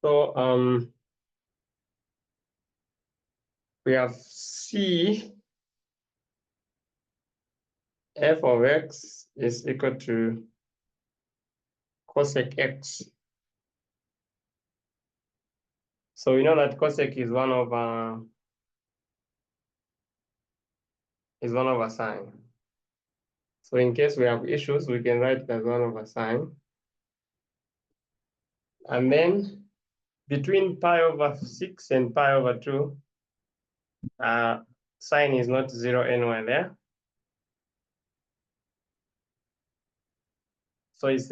So we have C f of x is equal to cosec x. So we know that cosec is one over sine. So in case we have issues, we can write it as 1 over sine. And then between pi over 6 and pi over 2, sine is not 0 anywhere there. So it's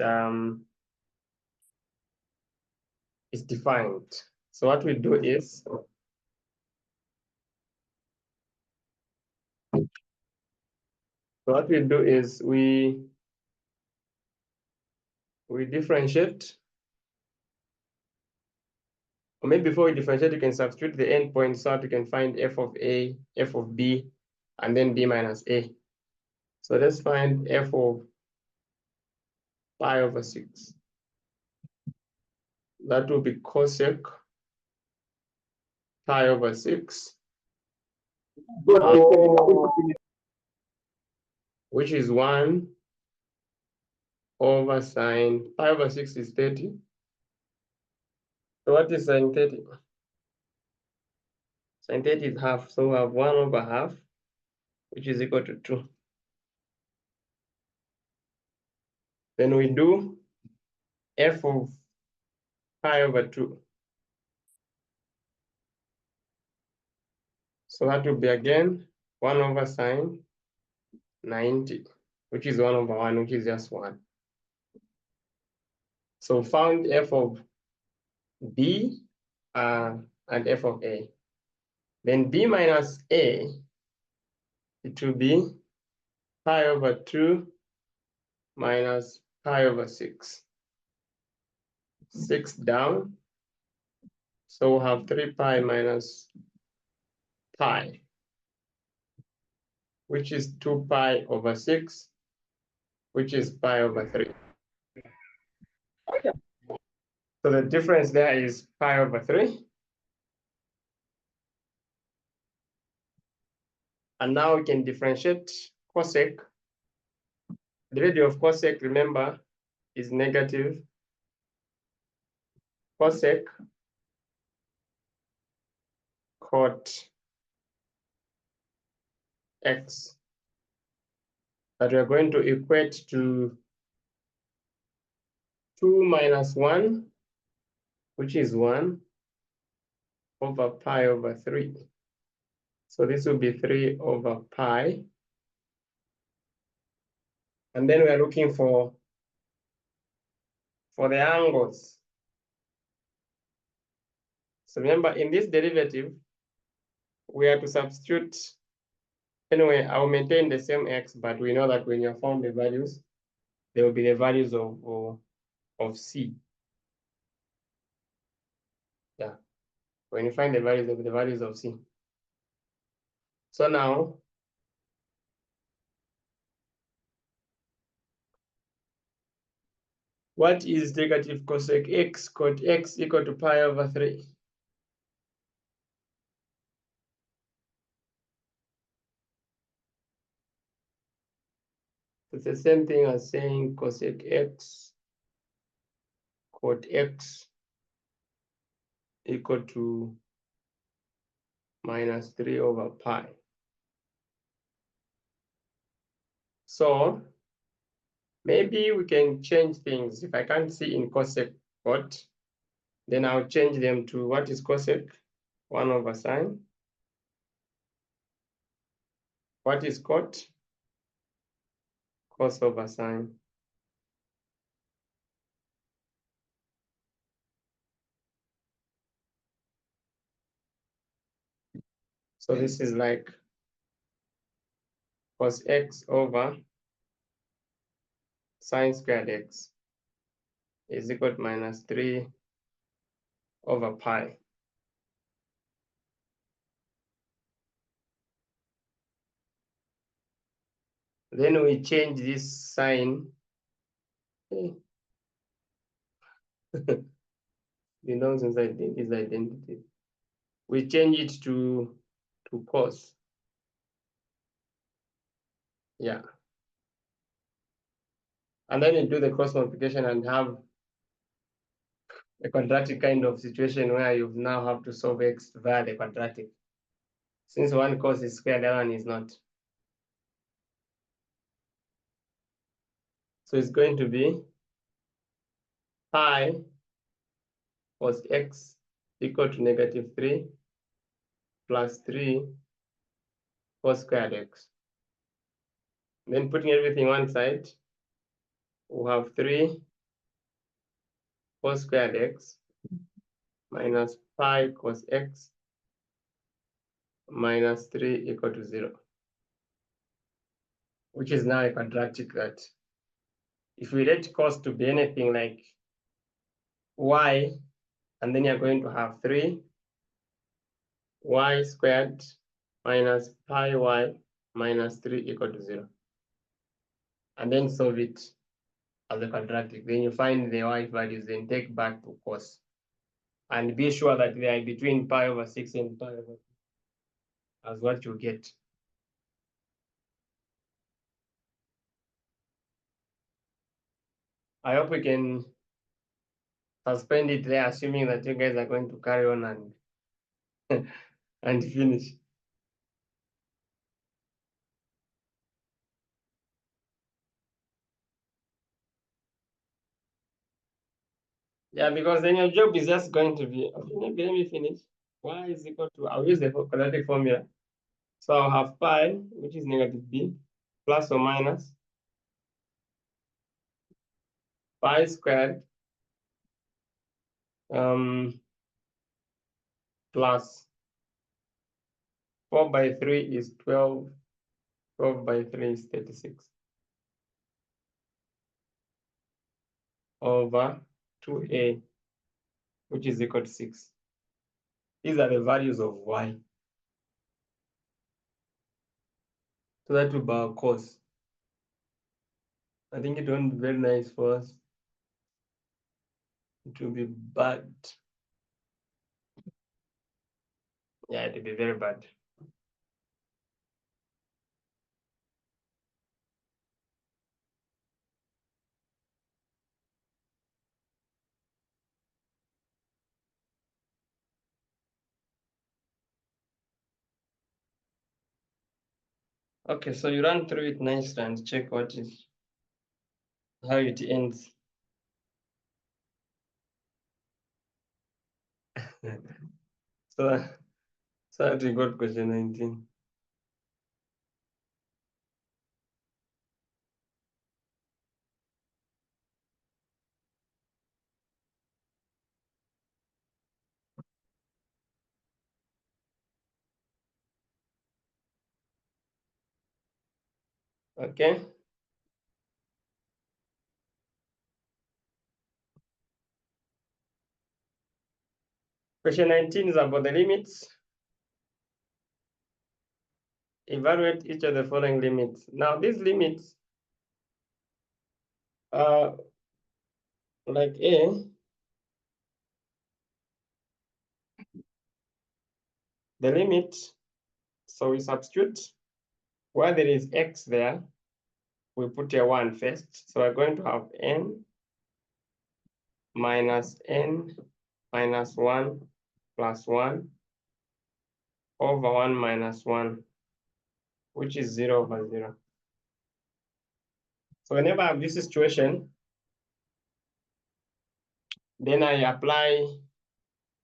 defined. So what we do is we differentiate. Or maybe before we differentiate, you can substitute the endpoint so that you can find f of a, f of b, and then b minus a. So let's find f of pi over 6. That will be cosec pi over 6, which is 1 over sine. Pi over 6 is 30. So what is sine 30? Sine 30 is half, so we have 1 over half, which is equal to 2. Then we do f of pi over 2. So that will be again 1 over sine 90, which is 1 over 1, which is just 1. So found f of b and f of a. Then b minus a, it will be pi over 2 minus pi over 6. 6 down. So we'll have 3 pi minus pi, which is 2 pi over 6, which is pi over 3. So the difference there is pi over 3. And now we can differentiate cosec. The value of cosec, remember, is negative cosec cot x, that we are going to equate to 2 minus 1, which is 1, over pi over 3. So this will be 3 over pi. And then we are looking for the angles. So remember, in this derivative, we are to substitute. Anyway, I'll maintain the same x, but we know that when you have found the values, there will be the values of c. Yeah, when you find the values, there will be the values of c. So now, what is negative cosec x cot x equal to pi over 3? It's the same thing as saying cosec x cot x equal to minus 3 over pi. So maybe we can change things. If I can't see in cosec cot, then I'll change them to what is cosec? 1 over sine. What is cot? Cos over sine. So this is like cos x over sine squared x is equal to minus 3 over pi. Then we change this sign. belongs inside this identity. We change it to cos. Yeah. And then you do the cross multiplication and have a quadratic kind of situation where you now have to solve x via the quadratic. Since one cos is squared, the other one is not. So it's going to be pi cos x equal to -3 plus 3 cos squared x. Then putting everything one side, we'll have 3 cos squared x minus pi cos x minus 3 equal to 0, which is now a quadratic that if we let cos to be anything like y, and then you're going to have 3 y squared minus pi y minus 3 equal to 0. And then solve it as a quadratic. Then you find the y values, then take back to cos. And be sure that they are between pi over 6 and pi over 2 as what you get. I hope we can suspend it there, assuming that you guys are going to carry on and and finish. Yeah, because then your job is just going to be, okay, maybe let me finish. Y is equal to, I'll use the quadratic formula. So I'll have pi, which is -b, plus or minus pi squared plus 4 by 3 is 12, 12 by 3 is 36, over 2a, which is equal to 6. These are the values of y. So that will be our cos. I think it won't be very nice for us. It will be bad. Yeah, it will be very bad. Okay, so you run through it nicely and check how it ends. So that we got question 19. Okay. Question 19 is about the limits. Evaluate each of the following limits. Now, these limits are like A, the limit, so we substitute where there is x there, we put a 1 first. So we're going to have n minus 1 plus 1 over 1 minus 1, which is 0 over 0. So whenever I have this situation, then I apply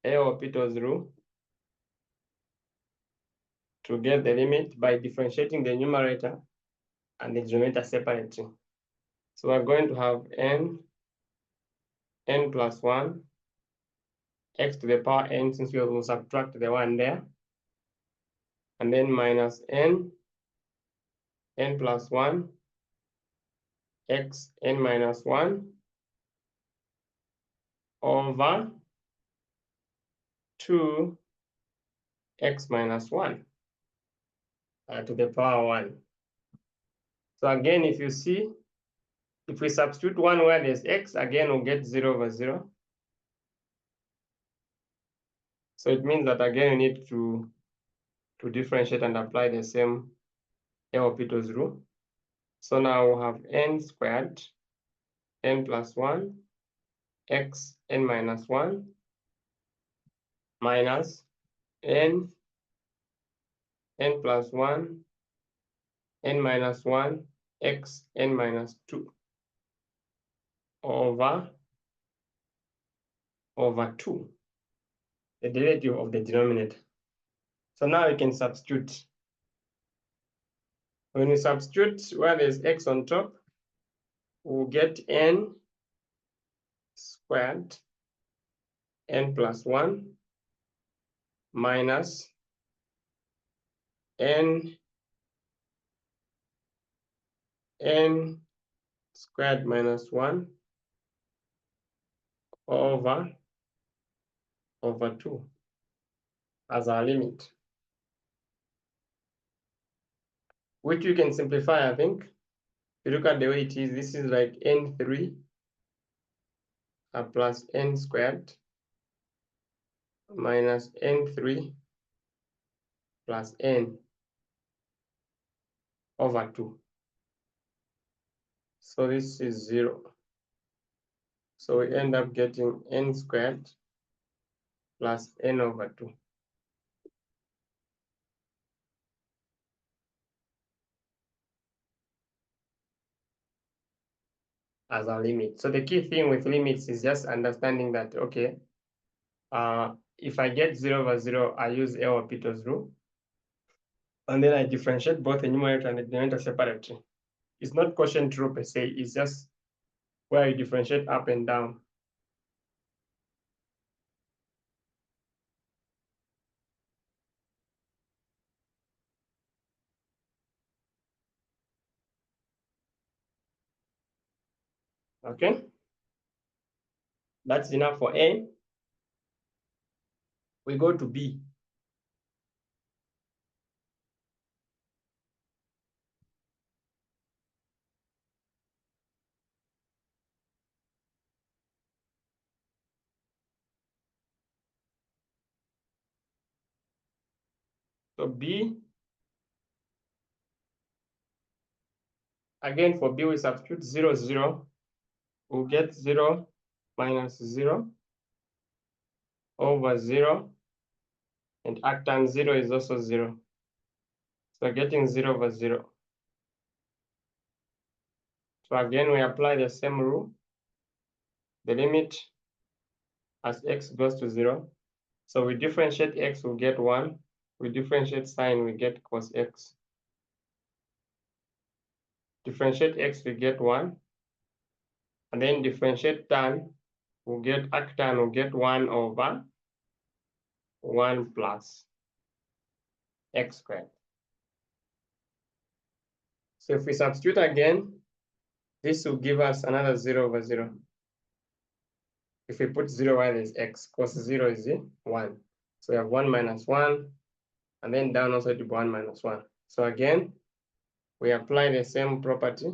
L'Hopital's rule to get the limit by differentiating the numerator and the denominator separately. So we're going to have n plus 1, x to the power n, since we will subtract the 1 there, and then minus n plus 1, x n minus 1 over 2 x minus 1 to the power 1. So again, if you see, if we substitute 1 where there's x, again we'll get 0 over 0. So it means that again you need to differentiate and apply the same L'Hopital's rule. So now we have n squared, n plus 1, x n minus 1, minus n plus 1, n minus 1, x n minus 2 over 2, the derivative of the denominator. So now you can substitute. When you substitute where there's x on top, we'll get n squared, n plus 1, minus n squared minus 1 over 2 as our limit, which you can simplify, I think. If you look at the way it is, this is like n3 plus n squared minus n3 plus n over 2. So this is 0. So we end up getting n squared plus n over 2. As our limit. So the key thing with limits is just understanding that, okay, if I get 0 over 0, I use L'Hopital's rule. And then I differentiate both the numerator and the denominator separately. It's not quotient rule per se, it's just where you differentiate up and down. Okay? That's enough for A. We go to B. So B, again for B we substitute 0, 0. We'll get 0 minus 0 over 0. And arctan 0 is also 0. So getting 0 over 0. So again, we apply the same rule. The limit as x goes to 0. So we differentiate x, we get 1. We differentiate sine, we get cos x. Differentiate x, we get 1. And then differentiate tan, we'll get arctan, we'll get 1 over 1 plus x squared. So if we substitute again, this will give us another 0 over 0. If we put 0 where there's x, cos 0 is 1. So we have 1 minus 1, and then down also to 1 minus 1. So again, we apply the same property.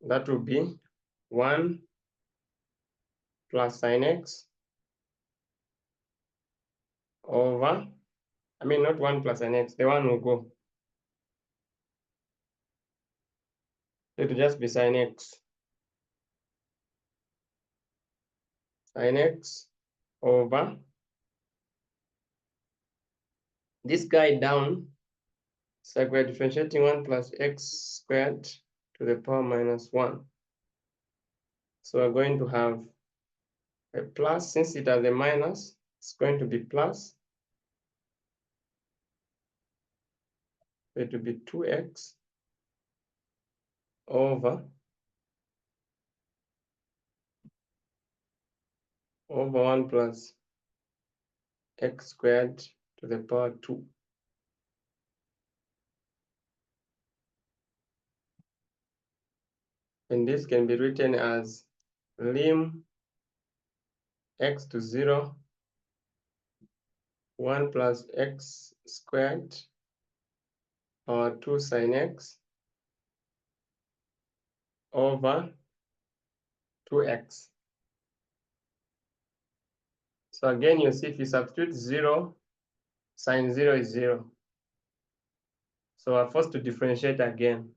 That will be 1 plus sine x over, not 1 plus sine x, the 1 will go. It will just be sine x. Sine x over this guy down. It's like we're differentiating 1 plus x squared to the power minus 1. So we're going to have a plus, since it has a minus, it's going to be plus. It will be 2x over 1 plus x squared to the power 2. And this can be written as lim x to 0, 1 plus x squared or 2 sine x over 2x. So again, you see if you substitute 0, sine 0 is 0. So we're forced to differentiate again.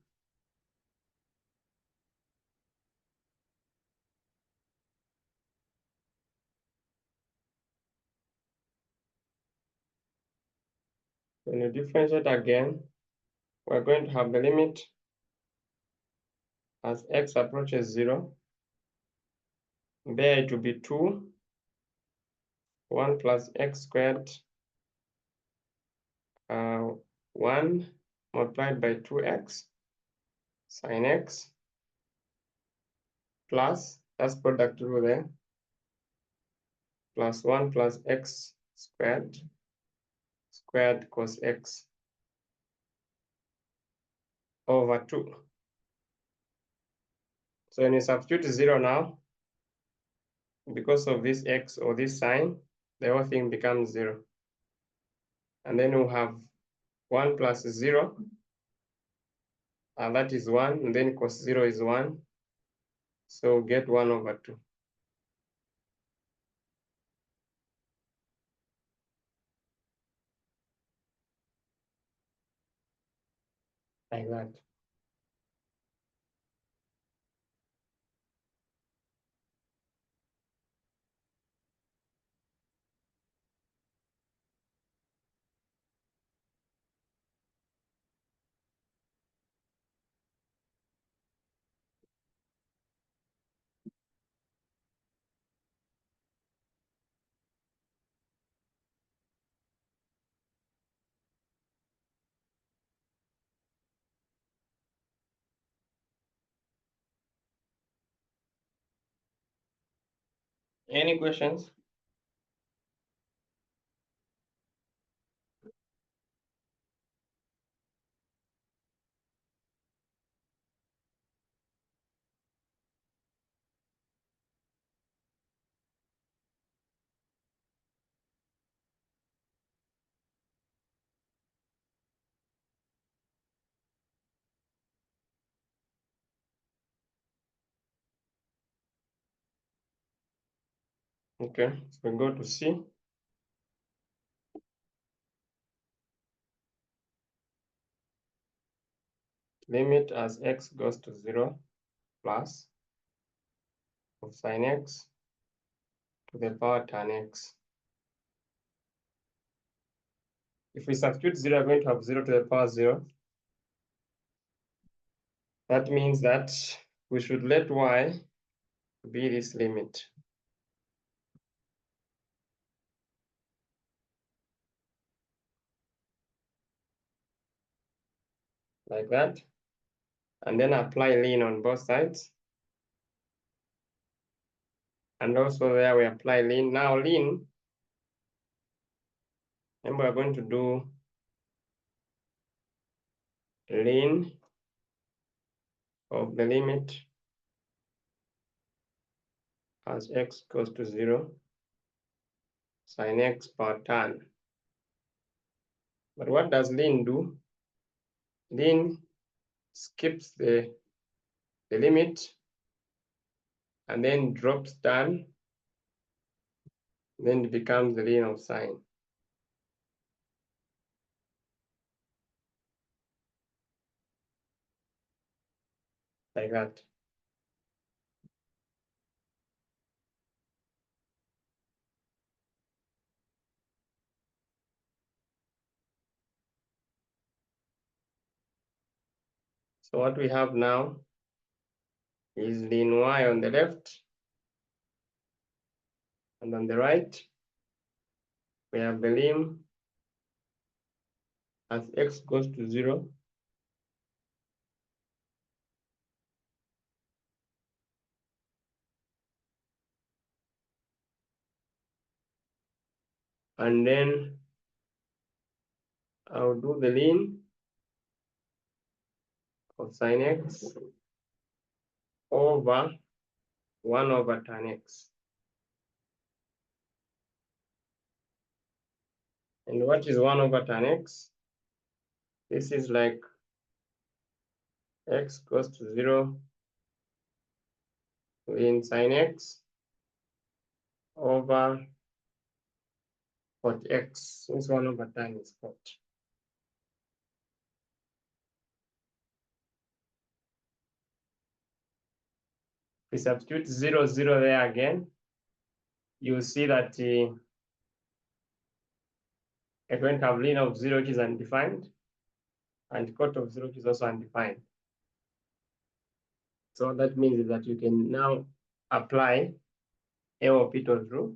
When you differentiate again, we're going to have the limit as x approaches 0. There it will be 2, 1 plus x squared, 1 multiplied by 2x sine x plus, that's product rule there, plus 1 plus x squared cos x over 2. So when you substitute 0 now, because of this x or this sign, the whole thing becomes 0. And then we'll have 1 plus 0, and that is 1, and then cos 0 is 1. So get 1 over 2. Like that. Any questions? Okay, so we go to C. Limit as x goes to 0 plus of sine x to the power tan x. If we substitute 0, we're going to have 0 to the power 0. That means that we should let y be this limit. Like that. And then apply ln on both sides. And also there we apply ln. Now ln, and we're going to do ln of the limit as x goes to 0 sine x per tan. But what does ln do? Ln skips the limit and then drops tan, then it becomes the ln of sine. Like that. So what we have now is ln y on the left, and on the right, we have the lim as x goes to 0 and then I'll do the ln of sine x over 1 over tan x. And what is 1 over tan x? This is like x goes to 0 in sine x over cot x, since 1 over tan is cot. We substitute 0, 0 there again, you'll see that we're going to have ln of 0, which is undefined, and cot of 0, which is also undefined. So that means that you can now apply L'Hopital's rule.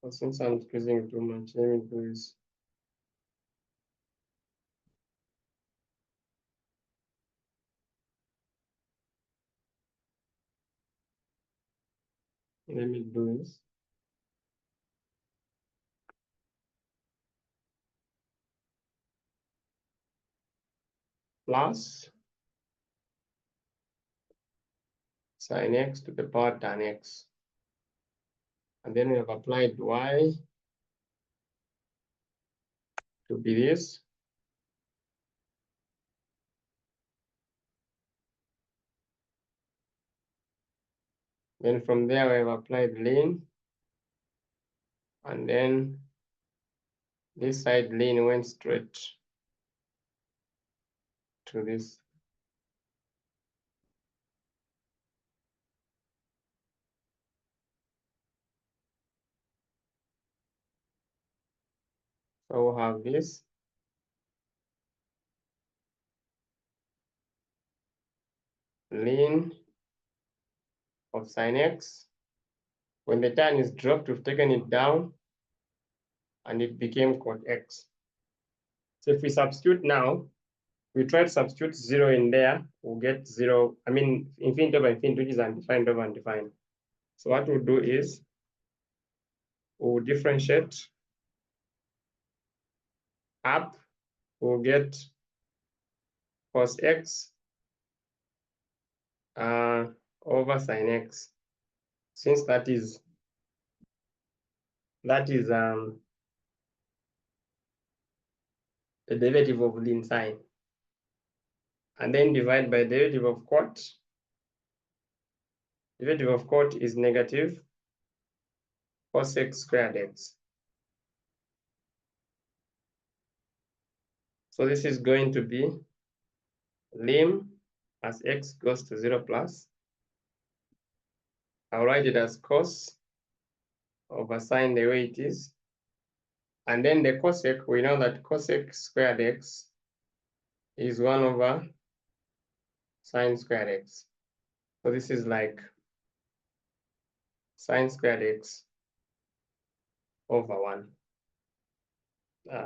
So since I'm decreasing too much, let me do this. Let me do this. Plus sin x to the power tan x. And then we have applied y to be this. Then from there, we have applied ln. And then this side ln went straight to this. So we'll have this. Ln of sin x. When the tan is dropped, we've taken it down and it became cot x. So if we substitute now, we try to substitute 0 in there, we'll get 0. I mean, infinity over infinity, which is undefined over undefined. So what we'll do is we'll differentiate up, we'll get cos x over sin x, since that is the derivative of ln sine, and then divide by derivative of cot. Derivative of cot is negative cosec squared x. So this is going to be lim as x goes to 0 plus. I'll write it as cos over sine the way it is. And then the cosec, we know that cosec squared x is 1 over sine squared x. So this is like sine squared x over 1.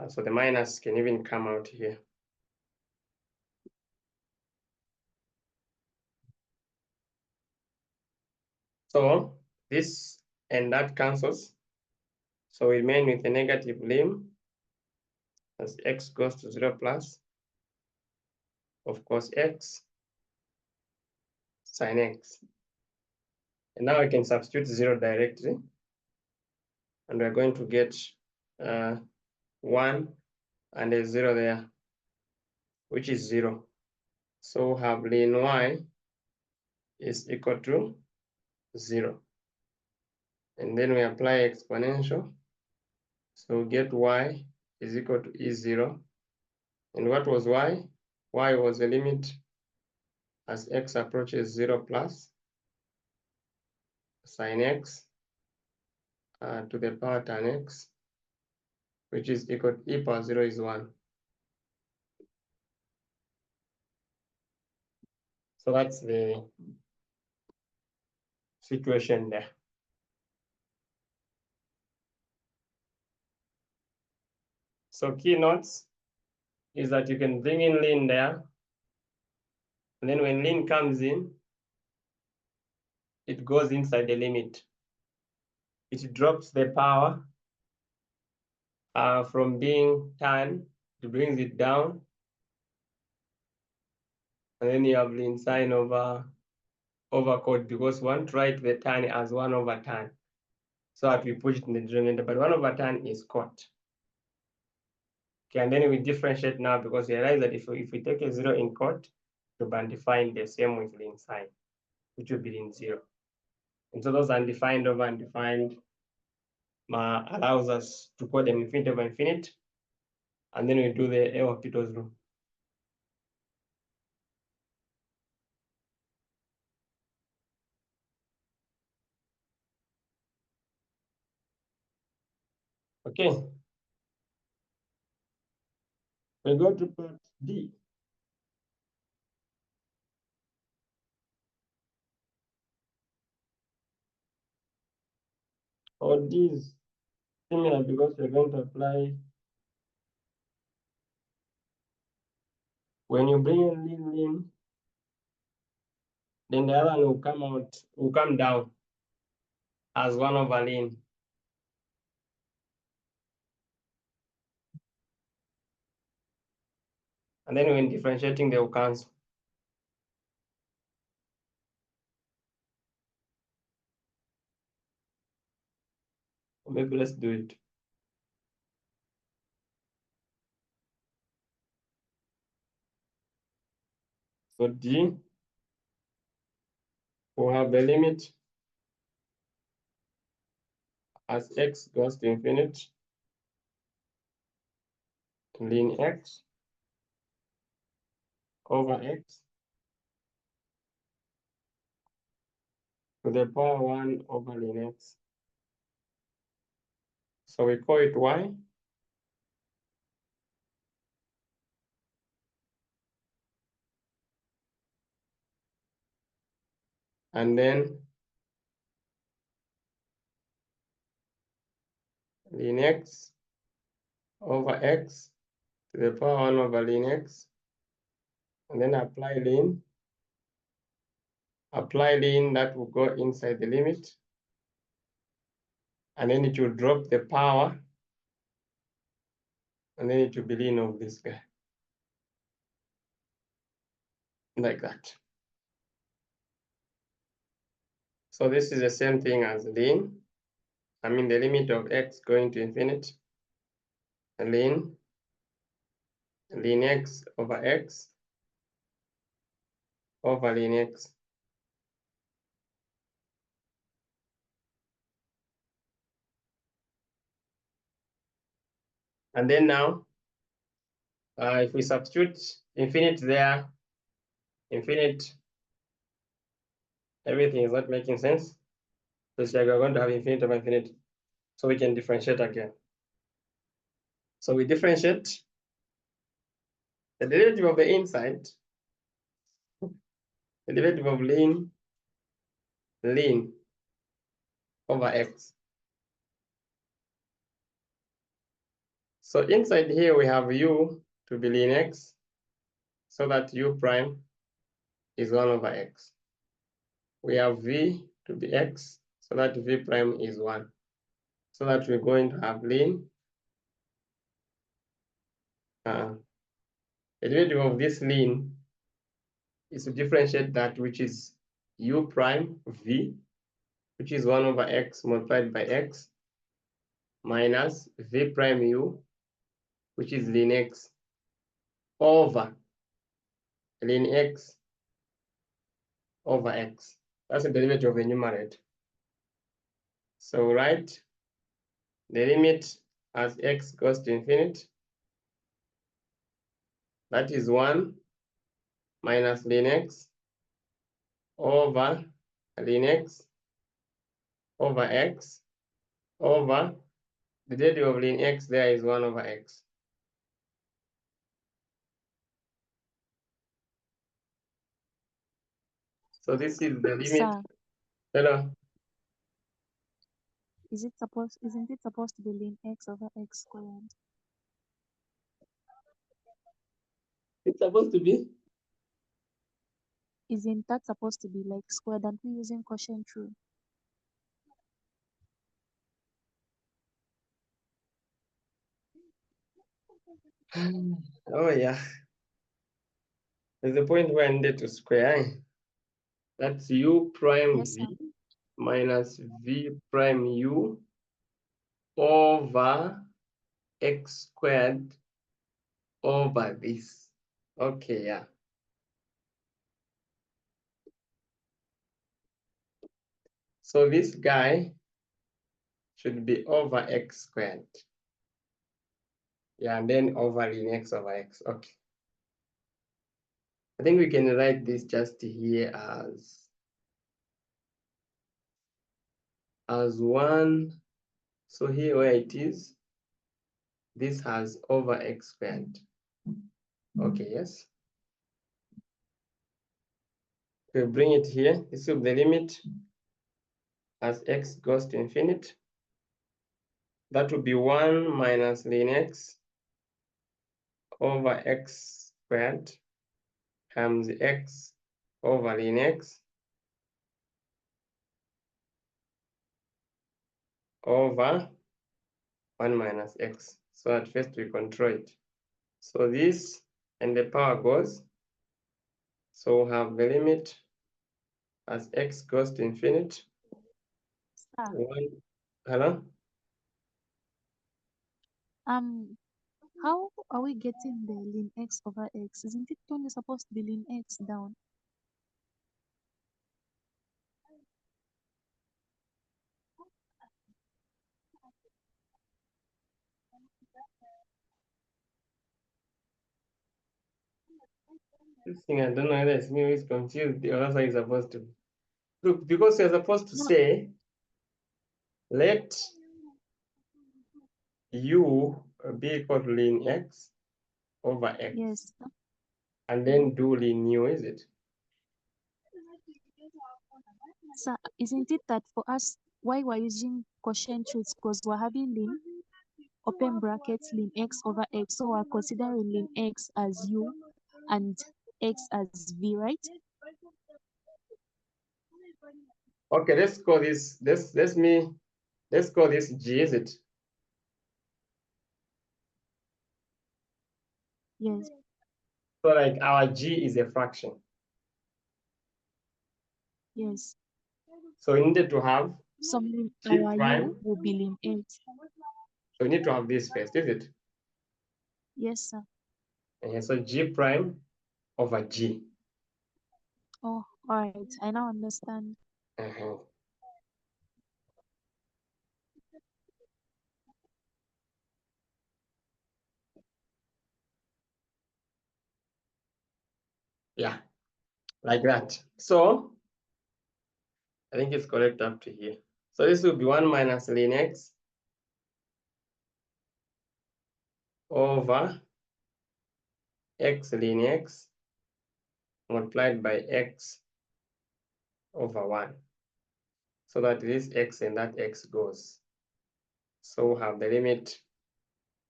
So the minus can even come out here. So this and that cancels. So we remain with a negative lim as x goes to 0 plus, of course, x sine x. And now I can substitute 0 directly. And we're going to get 1 and a 0 there, which is 0. So we'll have ln y is equal to 0. And then we apply exponential. So we get y is equal to e0. And what was y? Y was the limit as x approaches 0 plus sine x to the power tan x, which is equal to e power 0 is 1. So that's the situation there. So key notes is that you can bring in ln there. And then when ln comes in, it goes inside the limit. It drops the power from being tan, it brings it down. And then you have ln sine over cot, because we want to write the tan as 1 over tan. So that we put it in the denominator, but 1 over tan is cot. Okay, and then we differentiate now, because we realize that if we take a 0 in cot, to be undefined, the same with ln sign, which will be ln 0. And so those undefined over undefined allows us to call them infinite over infinite, and then we do the L'Hopital's rule. Okay. We go to part D. Or D is similar because we're going to apply when you bring in ln, then the other one will come down as 1 over ln. And then when differentiating, they will cancel. Maybe let's do it. So D will have the limit as x goes to infinity, ln x over x to the power 1 over ln x. So we call it y. And then ln x over x to the power 1 over ln x. And then apply ln. Apply ln, that will go inside the limit. And then it will drop the power. And then it will be ln of this guy. Like that. So this is the same thing as ln. I mean the limit of x going to infinity. Ln x over x over ln x. And then now, if we substitute infinite there, infinite, everything is not making sense. So it's like we're going to have infinite over infinite. So we can differentiate again. So we differentiate the derivative of the inside, the derivative of ln over x. So inside here we have u to be ln x, so that u prime is 1 over x. We have v to be x, so that v prime is 1. So that we're going to have ln. The derivative of this ln is to differentiate that which is u prime v, which is 1 over x multiplied by x, minus v prime u, which is ln x, over ln x over x. That's the derivative of the numerator. So write the limit as x goes to infinity. That is 1 minus ln x over ln x over x over the derivative of ln x there is 1 over x. So this is the limit. Sir, Hello. isn't it supposed to be ln x over x squared? It's supposed to be. Isn't that supposed to be like squared? Aren't we using quotient rule? Oh yeah. There's a point where I needed to square. That's u prime Yes, sir. v minus v prime u over x squared over this. Okay, yeah. So this guy should be over x squared. Yeah, and then over ln x over x. Okay. I think we can write this just here as 1. So here where it is, this has over x squared. Okay, yes. We bring it here. This will be the limit as x goes to infinity. That would be 1 minus ln x over x squared times x over ln x over 1 minus x. So at first we control it. So this and the power goes. So we'll have the limit as x goes to infinity. Sir, 1, hello? how are we getting the ln x over x? Isn't it only supposed to be ln x down? This thing, I don't know whether it's me who is confused or else it's supposed to. Look, because you're supposed to No, say, let u be equal to ln x over x, yes. and then do ln u, is it? Sir, isn't it that for us, why we're using quotient roots? Because we're having ln open brackets ln x over x, so we're considering ln x as u and x as v, right? Okay, let's call this let's call this g, is it? Yes, So like our g is a fraction. yes. So we needed to have So g our u prime. will be ln x. So we need to have this first, is it? Yes, sir. So g prime over g. Oh, all right. I now understand. Uh-huh. Yeah, like that. So I think it's correct up to here. So this will be 1 minus ln x over x ln x multiplied by x over 1. So that this x and that x goes. So we'll have the limit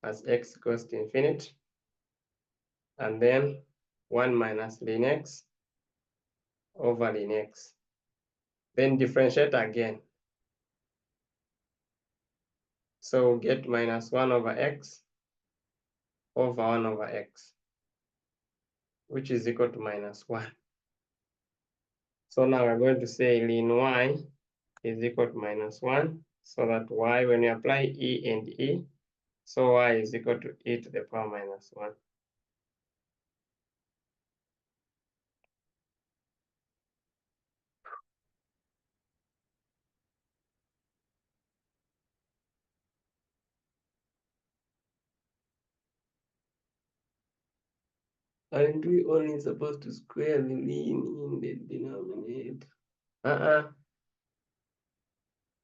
as x goes to infinity, and then 1 minus ln x over ln x. Then differentiate again. So we'll get minus 1 over x over 1 over x, which is equal to minus 1. So now we're going to say ln y is equal to minus 1, so that y, when you apply e and e, so y is equal to e to the power minus 1. Aren't we only supposed to square the ln in the denominator?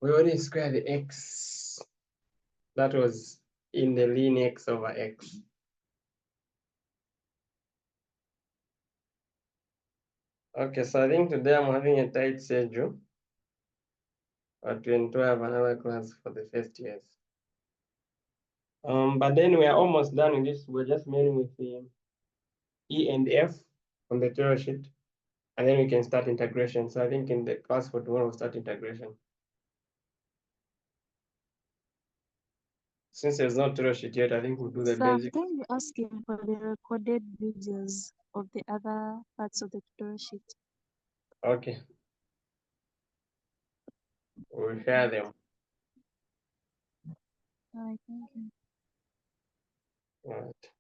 We only square the x. That was in the ln x over x. Okay, so I think today I'm having a tight schedule. But we have another class for the first years. But then we are almost done with this. We're just mainly with the E and F on the Torah sheet. And then we can start integration. So I think in the class for tomorrow, we'll start integration. Since there's no Torah sheet yet, I think we'll do the Sir, basic. can you ask him for the recorded videos of the other parts of the tutorial sheet? Okay, we'll share them. All right, thank you. All right.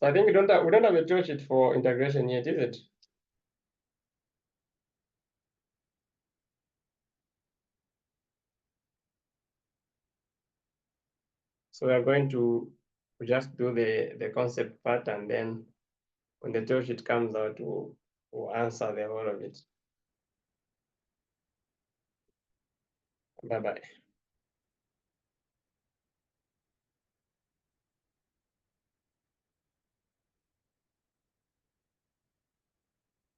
So I think we don't have a Torah sheet for integration yet, is it? So we are going to just do the concept part, and then when the tell sheet comes out, we'll answer the whole of it. Bye-bye.